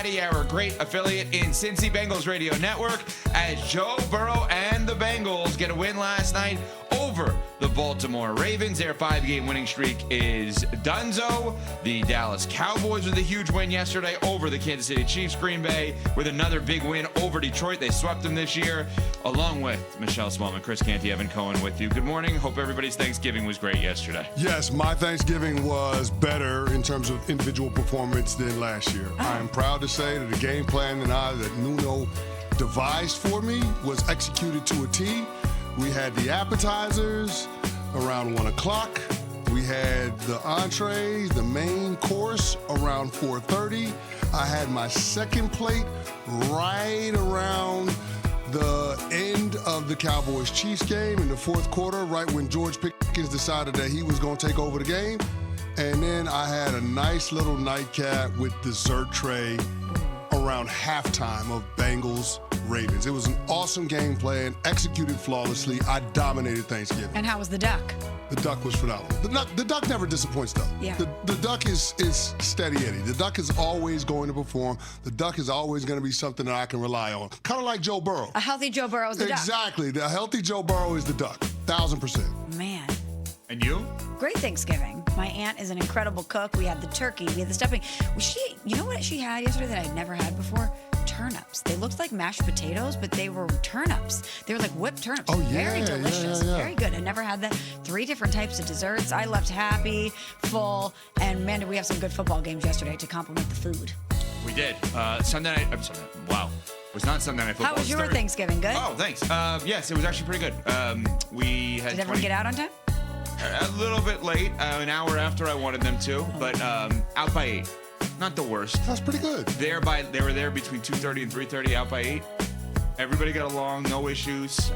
Cincinnati, our great affiliate in Cincy Bengals Radio Network, as Joe Burrow and the Bengals get a win last night over the Baltimore Ravens. Their 5-game winning streak is donezo. The Dallas Cowboys with a huge win yesterday over the Kansas City Chiefs. Green Bay with another big win over Detroit. They swept them this year, along with Michelle Smallman, Chris Canty, Evan Cohen with you. Good morning. Hope everybody's Thanksgiving was great yesterday. Yes, my Thanksgiving was better in terms of individual performance than last year. I am proud to say that the game plan that Nuno devised for me was executed to a T. We had the appetizers around 1 o'clock. We had the entrees, the main course around 4:30. I had my second plate right around the end of the Cowboys-Chiefs game in the fourth quarter, right when George Pickens decided that he was going to take over the game. And then I had a nice little nightcap with dessert tray around halftime of Bengals-Ravens. It was an awesome game plan, executed flawlessly. I dominated Thanksgiving. And how was the duck? The duck was phenomenal. The duck never disappoints, though. Yeah. The duck is steady Eddie. The duck is always going to perform. The duck is always going to be something that I can rely on. Kind of like Joe Burrow. A healthy Joe Burrow is the duck. Exactly. The healthy Joe Burrow is the duck. 1,000%. Man. And you? Great Thanksgiving. My aunt is an incredible cook. We had the turkey. We had the stuffing. You know what she had yesterday that I'd never had before? Turnips. They looked like mashed potatoes, but they were turnips. They were like whipped turnips. Oh, yeah. Very delicious. Yeah. Very good. I never had that. 3 different types of desserts. I left happy, full, and man, did we have some good football games yesterday to complement the food. We did. Sunday night. I'm sorry. Wow. It was not Sunday night football. How was your Thanksgiving? Good? Oh, thanks. Yes, it was actually pretty good. We had Did everyone get out on time? A little bit late, an hour after I wanted them to, but out by 8. Not the worst. That's pretty good. They were there between 2:30 and 3:30, out by 8. Everybody got along, no issues.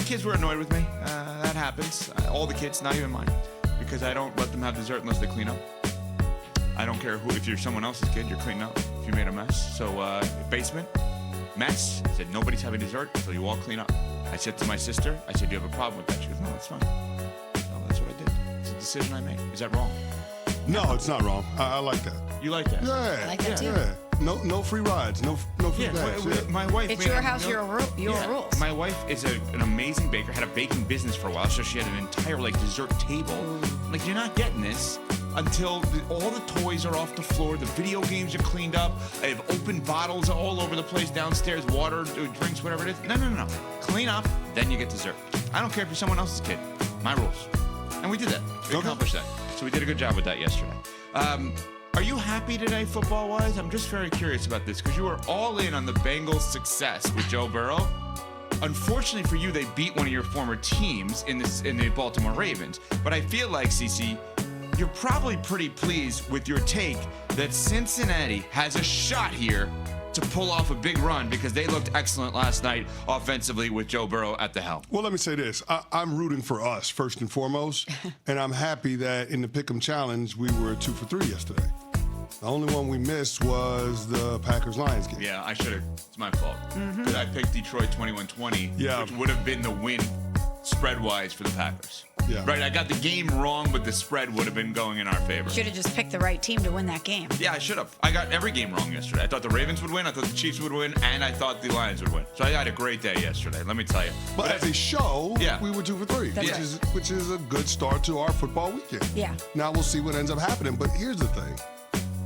Kids were annoyed with me. That happens. All the kids, not even mine, because I don't let them have dessert unless they clean up. I don't care if you're someone else's kid, you're cleaning up if you made a mess. So basement, mess. I said, nobody's having dessert until you all clean up. I said to my sister, I said, do you have a problem with that? She goes, no, it's fine. That's what I did. It's a decision I made. Is that wrong? No, it's not wrong. I like that. You like that? Yeah. I like that too. Yeah. No free rides. No free bags. Yeah. My wife. It's your house, your rules. My wife is an amazing baker. Had a baking business for a while, so she had an entire dessert table. Like, you're not getting this until all the toys are off the floor, the video games are cleaned up. I have open bottles all over the place downstairs, water, drinks, whatever it is. No. Clean up, then you get dessert. I don't care if you're someone else's kid. My rules. And we did that. We accomplished that. So we did a good job with that yesterday. Are you happy today, football-wise? I'm just very curious about this, because you were all in on the Bengals' success with Joe Burrow. Unfortunately for you, they beat one of your former teams in the Baltimore Ravens. But I feel like, CC, you're probably pretty pleased with your take that Cincinnati has a shot here to pull off a big run, because they looked excellent last night offensively with Joe Burrow at the helm. Well, let me say this. I'm rooting for us first and foremost, and I'm happy that in the Pick'em Challenge we were 2 for 3 yesterday. The only one we missed was the Packers-Lions game. Yeah, I should have. It's my fault. Because I picked Detroit 21-20, which would have been the win spread-wise for the Packers. Yeah. Right, I got the game wrong, but the spread would have been going in our favor. Should have just picked the right team to win that game. Yeah, I should have. I got every game wrong yesterday. I thought the Ravens would win, I thought the Chiefs would win, and I thought the Lions would win. So I had a great day yesterday, let me tell you. But as a show, we were 2 for 3, That's which is a good start to our football weekend. Yeah. Now we'll see what ends up happening. But here's the thing.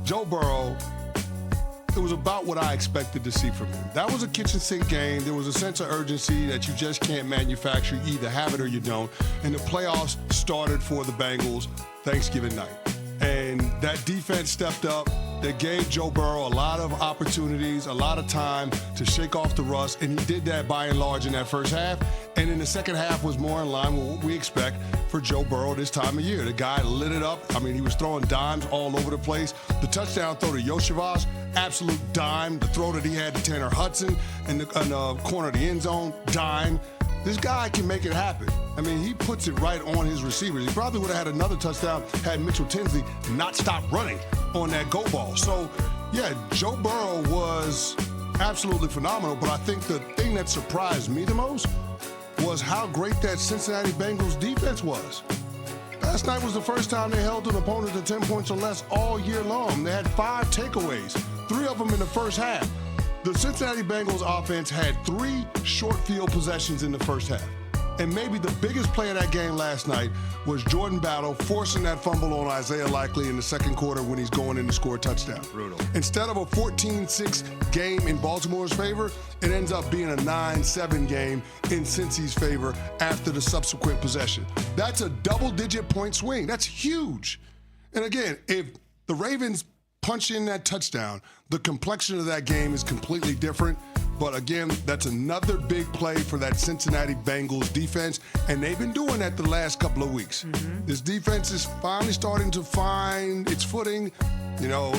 Joe Burrow, it was about what I expected to see from him. That was a kitchen sink game. There was a sense of urgency that you just can't manufacture. You either have it or you don't. And the playoffs started for the Bengals Thanksgiving night. And that defense stepped up. They gave Joe Burrow a lot of opportunities, a lot of time to shake off the rust, and he did that by and large in that first half. And in the second half was more in line with what we expect for Joe Burrow this time of year. The guy lit it up. I mean, he was throwing dimes all over the place. The touchdown throw to Yoshivas, absolute dime. The throw that he had to Tanner Hudson in the corner of the end zone, dime. This guy can make it happen. I mean, he puts it right on his receivers. He probably would have had another touchdown had Mitchell Tinsley not stopped running on that go ball. So, yeah, Joe Burrow was absolutely phenomenal, but I think the thing that surprised me the most was how great that Cincinnati Bengals defense was. Last night was the first time they held an opponent to 10 points or less all year long. They had 5 takeaways, 3 of them in the first half. The Cincinnati Bengals offense had 3 short field possessions in the first half. And maybe the biggest play of that game last night was Jordan Battle forcing that fumble on Isaiah Likely in the second quarter when he's going in to score a touchdown. Brutal. Instead of a 14-6 game in Baltimore's favor, it ends up being a 9-7 game in Cincy's favor after the subsequent possession. That's a double-digit point swing. That's huge. And again, if the Ravens punch in that touchdown, the complexion of that game is completely different. But again, that's another big play for that Cincinnati Bengals defense, and they've been doing that the last couple of weeks. Mm-hmm. This defense is finally starting to find its footing. You know,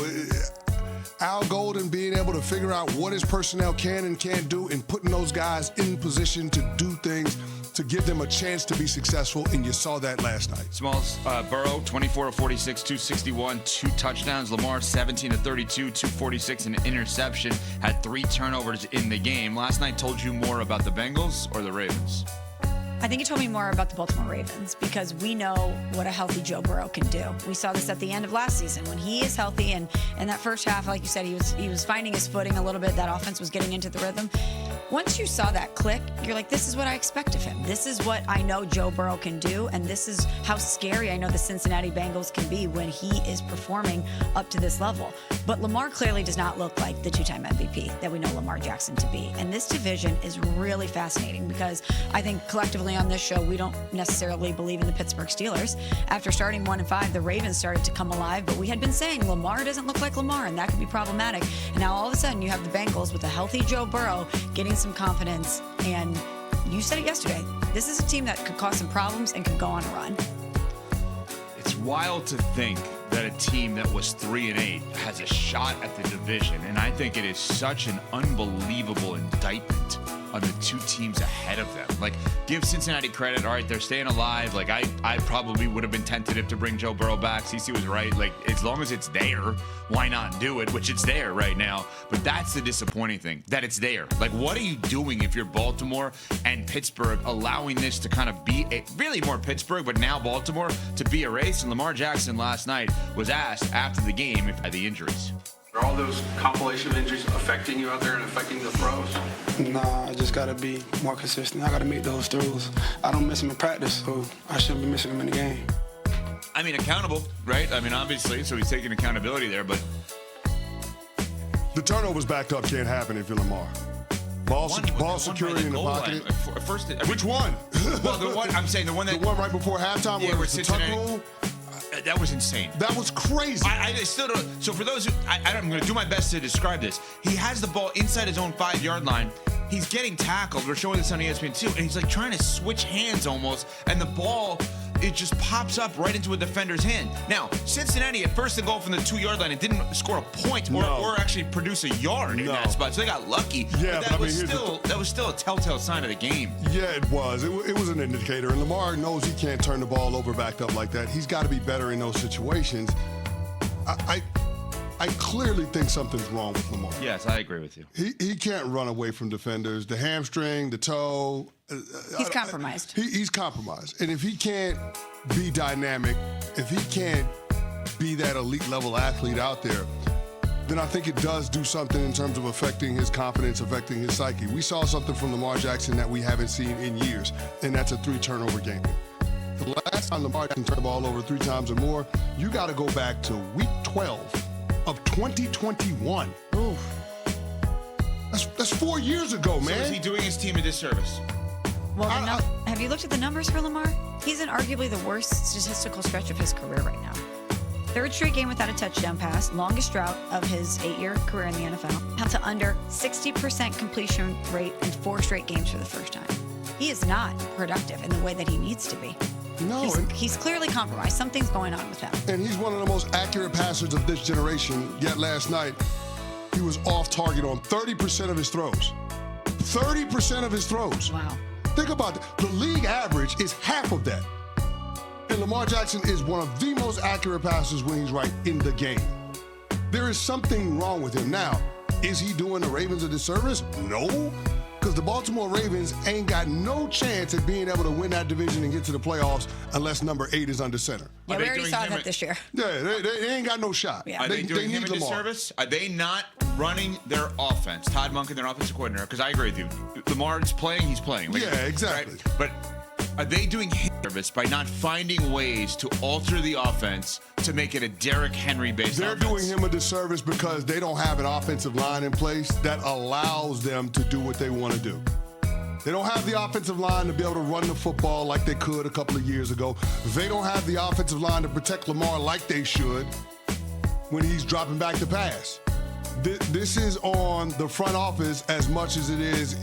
Al Golden being able to figure out what his personnel can and can't do and putting those guys in position to do things to give them a chance to be successful, and you saw that last night. Smalls, Burrow, 24 of 46, 261, 2 touchdowns. Lamar, 17 of 32, 246, an interception. Had 3 turnovers in the game. Last night told you more about the Bengals or the Ravens? I think it told me more about the Baltimore Ravens because we know what a healthy Joe Burrow can do. We saw this at the end of last season when he is healthy, and in that first half, like you said, he was finding his footing a little bit. That offense was getting into the rhythm. Once you saw that click, you're like, this is what I expect of him. This is what I know Joe Burrow can do, and this is how scary I know the Cincinnati Bengals can be when he is performing up to this level. But Lamar clearly does not look like the 2-time MVP that we know Lamar Jackson to be. And this division is really fascinating because I think collectively on this show, we don't necessarily believe in the Pittsburgh Steelers. After starting 1-5, the Ravens started to come alive, but we had been saying Lamar doesn't look like Lamar, and that could be problematic. And now all of a sudden you have the Bengals with a healthy Joe Burrow getting some confidence, and you said it yesterday. This is a team that could cause some problems and could go on a run. It's wild to think that a team that was 3-8 has a shot at the division, and I think it is such an unbelievable indictment on the 2 teams ahead of them. Like, give Cincinnati credit. All right, they're staying alive. Like, I probably would have been tentative to bring Joe Burrow back. CC was right. Like, as long as it's there, why not do it? Which it's there right now. But that's the disappointing thing, that it's there. Like, what are you doing if you're Baltimore and Pittsburgh, allowing this to kind of be really more Pittsburgh, but now Baltimore to be a race? And Lamar Jackson last night was asked after the game if the injuries. Are all those compilation of injuries affecting you out there and affecting the pros? Nah, I just got to be more consistent. I got to make those throws. I don't miss them in practice, so I shouldn't be missing them in the game. I mean, accountable, right? I mean, obviously, so he's taking accountability there, but The turnovers backed up can't happen if you're Lamar. Ball security in the pocket. Which one? Well, the one I'm saying, the one right before halftime, yeah, where it's the tuck rule. That was insane. That was crazy. I still don't. So for those who, I'm going to do my best to describe this. He has the ball inside his own 5-yard line. He's getting tackled. We're showing this on ESPN too, and he's like trying to switch hands almost, and the ball, it just pops up right into a defender's hand. Now, Cincinnati at first and goal from the 2-yard line, it didn't score a point or actually produce a yard in that spot. So they got lucky. Yeah, but that was still a telltale sign of the game. Yeah, it was. It was an indicator. And Lamar knows he can't turn the ball over backed up like that. He's got to be better in those situations. I clearly think something's wrong with Lamar. Yes, I agree with you. He can't run away from defenders. The hamstring, the toe. He's compromised. He's compromised. And if he can't be dynamic, if he can't be that elite level athlete out there, then I think it does do something in terms of affecting his confidence, affecting his psyche. We saw something from Lamar Jackson that we haven't seen in years, and that's a 3-turnover game. The last time Lamar Jackson turned the ball over 3 times or more, you got to go back to week 12 of 2021. Oof. That's 4 years ago, man. So is he doing his team a disservice? Well, have you looked at the numbers for Lamar? He's in arguably the worst statistical stretch of his career right now. 3rd straight game without a touchdown pass, longest drought of his 8-year career in the NFL, held to under 60% completion rate in 4 straight games for the first time. He is not productive in the way that he needs to be. No, he's clearly compromised. Something's going on with him. And he's one of the most accurate passers of this generation. Yet last night, he was off target on 30% of his throws. 30% of his throws. Wow. Think about that. The league average is half of that. And Lamar Jackson is one of the most accurate passers when he's right in the game. There is something wrong with him. Now, is he doing the Ravens a disservice? No. Because the Baltimore Ravens ain't got no chance at being able to win that division and get to the playoffs unless number 8 is under center. Yeah, we already saw that this year. Yeah, they ain't got no shot. Yeah. Are they doing him a disservice? Are they not running their offense? Todd Monken, their offensive coordinator, because I agree with you. Lamar's playing, he's playing. Yeah, exactly. Right? But are they doing him a service by not finding ways to alter the offense to make it a Derrick Henry-based They're offense? doing him a disservice because they don't have an offensive line in place that allows them to do what they want to do. They don't have the offensive line to be able to run the football like they could a couple of years ago. They don't have the offensive line to protect Lamar like they should when he's dropping back to pass. This is on the front office as much as it is